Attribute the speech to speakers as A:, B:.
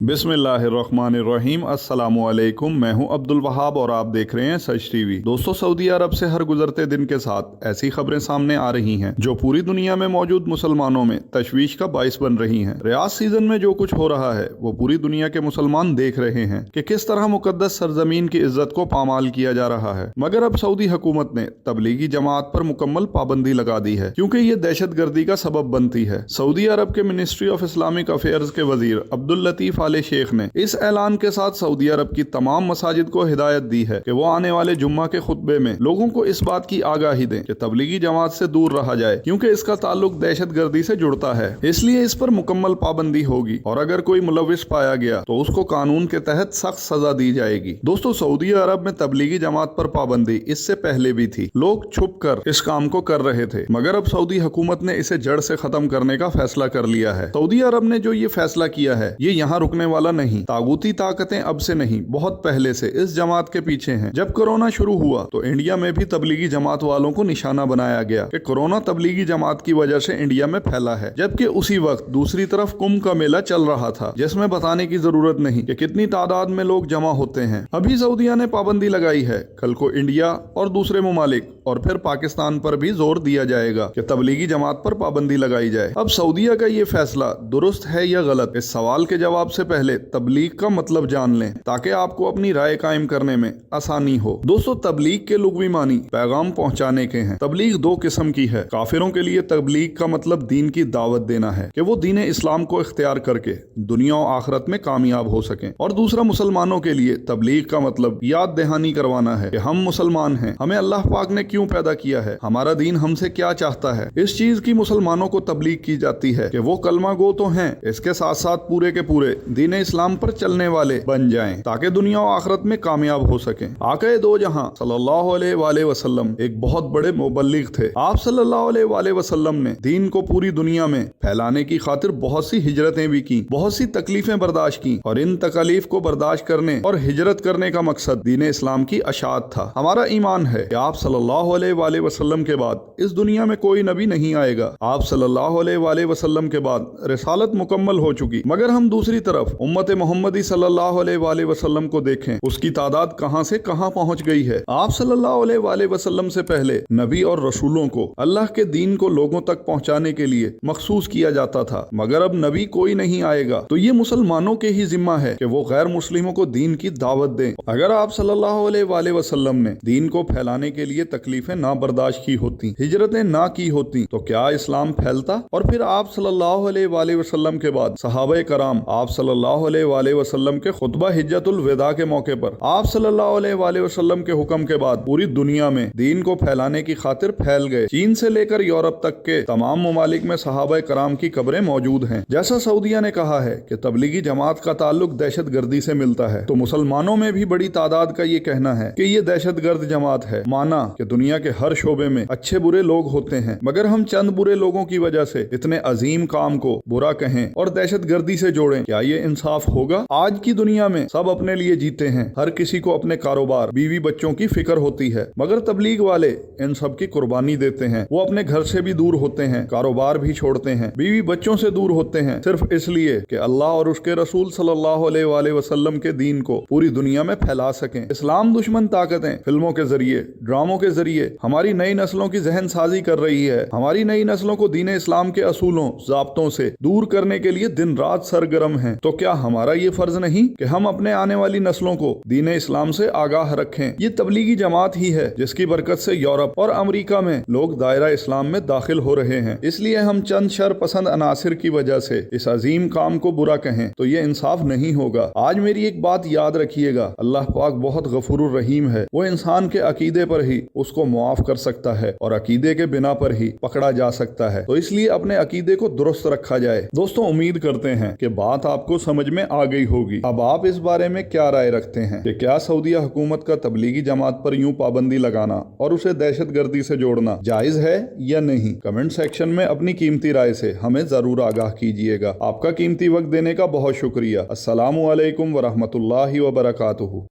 A: बिस्मिल्लाहिर्रहमानिर्रहीम। अस्सलामुअलैकुम। मैं हूं अब्दुल वहाब और आप देख रहे हैं सच टीवी। दोस्तों, सऊदी अरब से हर गुजरते दिन के साथ ऐसी खबरें सामने आ रही हैं जो पूरी दुनिया में मौजूद मुसलमानों में तशवीश का बाइस बन रही हैं। रियाज सीजन में जो कुछ हो रहा है वो पूरी दुनिया के मुसलमान देख रहे हैं कि किस तरह मुकद्दस सरजमीन की इज्जत को पामाल किया जा रहा है। मगर अब सऊदी हुकूमत ने तबलीगी जमात पर मुकम्मल पाबंदी लगा दी है क्योंकि ये दहशत गर्दी का सबब बनती है। सऊदी अरब के मिनिस्ट्री ऑफ इस्लामिक अफेयर्स के वजीर अब्दुल लतीफ शेख ने इस ऐलान के साथ सऊदी अरब की तमाम मसाजिद को हिदायत दी है कि वो आने वाले जुम्मा के खुतबे में लोगों को इस बात की आगाही दें कि तबलीगी जमात से दूर रहा जाए क्योंकि इसका ताल्लुक दहशत गर्दी से जुड़ता है, इसलिए इस पर मुकम्मल पाबंदी होगी और अगर कोई मुलविस पाया गया तो उसको कानून के तहत सख्त सजा दी जाएगी। दोस्तों, सऊदी अरब में तबलीगी जमात पर पाबंदी इससे पहले भी थी, लोग छुप कर इस काम को कर रहे थे, मगर अब सऊदी हुकूमत ने इसे जड़ से खत्म करने का फैसला कर लिया है। सऊदी अरब ने जो ये फैसला किया है ये यहाँ रुकने वाला नहीं। तागूती ताकतें अब से नहीं, बहुत पहले से इस जमात के पीछे हैं। जब कोरोना शुरू हुआ तो इंडिया में भी तबलीगी जमात वालों को निशाना बनाया गया कि कोरोना तबलीगी जमात की वजह से इंडिया में फैला है, जबकि उसी वक्त दूसरी तरफ कुंभ का मेला चल रहा था जिसमें बताने की जरूरत नहीं कि कितनी तादाद में लोग जमा होते हैं। अभी सऊदीया ने पाबंदी लगाई है, कल को इंडिया और दूसरे ममालिक और फिर पाकिस्तान पर भी जोर दिया जाएगा कि तबलीगी जमात पर पाबंदी लगाई जाए। अब सऊदीया का ये फैसला दुरुस्त है या गलत, इस सवाल के जवाब से पहले तबलीग का मतलब जान लें ताकि आपको अपनी राय कायम करने में आसानी हो। दोस्तों, तबलीग के लुग़वी मानी पैगाम पहुंचाने के हैं। तबलीग दो किस्म की है। काफिरों के लिए तबलीग का मतलब दीन की दावत देना है कि वो दीन इस्लाम को इख्तियार करके दुनिया और आखिरत में कामयाब हो सकें, और दूसरा मुसलमानों के लिए तबलीग का मतलब याद दहानी करवाना है कि हम मुसलमान हैं, हमें अल्लाह पाक ने क्यों पैदा किया है, हमारा दीन हमसे क्या चाहता है। इस चीज की मुसलमानों को तबलीग की जाती है कि वो कलमा गो तो हैं, इसके साथ साथ पूरे के पूरे दीन इस्लाम पर चलने वाले बन जाएं ताकि दुनिया और आखिरत में कामयाब हो सकें। आक़ाए दो जहां सल्लल्लाहु अलैहि वसल्लम एक बहुत बड़े मुबल्लिग थे। आप सल्लल्लाहु अलैहि वसल्लम ने दीन को पूरी दुनिया में फैलाने की खातिर बहुत सी हिजरतें भी की, बहुत सी तकलीफें बर्दाश्त की, और इन तकलीफ को बर्दाश्त करने और हिजरत करने का मकसद दीन इस्लाम की अशात था। हमारा ईमान है कि आप सल्लल्लाहु अलैहि वसल्लम के बाद इस दुनिया में कोई नबी नहीं आएगा। आप सल्लल्लाहु अलैहि वसल्लम के बाद रिसालत मुकम्मल हो चुकी, मगर हम दूसरी तरफ उम्मत मोहम्मदी सल्लल्लाहु अलैहि वसल्लम को देखें, उसकी तादाद कहां से कहां पहुंच गई है। आप सल्लल्लाहु अलैहि वसल्लम से पहले नबी और रसूलों को अल्लाह के दीन को लोगों तक पहुंचाने के लिए मखसूस किया जाता था, मगर अब नबी कोई नहीं आएगा तो ये मुसलमानों के ही जिम्मा है कि वो गैर मुस्लिमों को दीन की दावत दें। अगर आप सल्लल्लाहु अलैहि वसल्लम ने दीन को फैलाने के लिए तकलीफें ना बर्दाश्त की होती, हिजरतें ना की होती, तो क्या इस्लाम फैलता। और फिर आप सल्लल्लाहु अलैहि वसल्लम के बाद सहाबा कराम आप सल्लल्लाहु अलैहि वसल्लम के खुतबा हिज्जतुल विदा के मौके पर आप सल्लल्लाहु अलैहि वसल्लम के हुक्म के बाद पूरी दुनिया में दीन को फैलाने की खातिर फैल गए। चीन से लेकर यूरोप तक के तमाम ममालिक में सहाबा कराम की कब्रें मौजूद हैं। जैसा सऊदीया ने कहा है कि तबलीगी जमात का ताल्लुक दहशत गर्दी से मिलता है, तो मुसलमानों में भी बड़ी तादाद का ये कहना है कि ये दहशत गर्द जमात है। माना कि दुनिया के हर शोबे में अच्छे बुरे लोग होते हैं, मगर हम चंद बुरे लोगों की वजह से इतने अजीम काम को बुरा कहें और दहशत गर्दी से जोड़ें, क्या ये इंसाफ होगा। आज की दुनिया में सब अपने लिए जीते हैं, हर किसी को अपने कारोबार बीवी बच्चों की फिक्र होती है, मगर तबलीग वाले इन सब की कुर्बानी देते हैं। वो अपने घर से भी दूर होते हैं, कारोबार भी छोड़ते हैं, बीवी बच्चों से दूर होते हैं, सिर्फ इसलिए कि अल्लाह और उसके रसूल सल्लल्लाहु अलैहि वसल्लम के दीन को पूरी दुनिया में फैला सकें। इस्लाम दुश्मन ताकतें फिल्मों के जरिए, ड्रामों के जरिए हमारी नई नस्लों की जहन साजी कर रही है। हमारी नई नस्लों को दीन इस्लाम के असूलों ज़ाब्तों से दूर करने के लिए दिन रात सरगर्म हैं। तो क्या हमारा ये फर्ज नहीं कि हम अपने आने वाली नस्लों को दीन इस्लाम से आगाह रखें। ये तबलीगी जमात ही है जिसकी बरकत से यूरोप और अमेरिका में लोग दायरा इस्लाम में दाखिल हो रहे हैं। इसलिए हम चंद शर पसंद अनासिर की वजह से इस अजीम काम को बुरा कहें तो ये इंसाफ नहीं होगा। आज मेरी एक बात याद रखिएगा, अल्लाह पाक बहुत गफूरुर रहीम है। वो इंसान के अकीदे पर ही उसको मुआफ कर सकता है और अकीदे के बिना पर ही पकड़ा जा सकता है, तो इसलिए अपने अकीदे को दुरुस्त रखा जाए। दोस्तों, उम्मीद करते हैं कि बात आपको समझ में आ गई होगी। अब आप इस बारे में क्या राय रखते हैं कि क्या सऊदीया हुकूमत का तबलीगी जमात पर यूं पाबंदी लगाना और उसे दहशत गर्दी से जोड़ना जायज है या नहीं। कमेंट सेक्शन में अपनी कीमती राय से हमें जरूर आगाह कीजिएगा। आपका कीमती वक्त देने का बहुत शुक्रिया। अस्सलामु अलैकुम व रहमतुल्लाहि व बरकातुहू।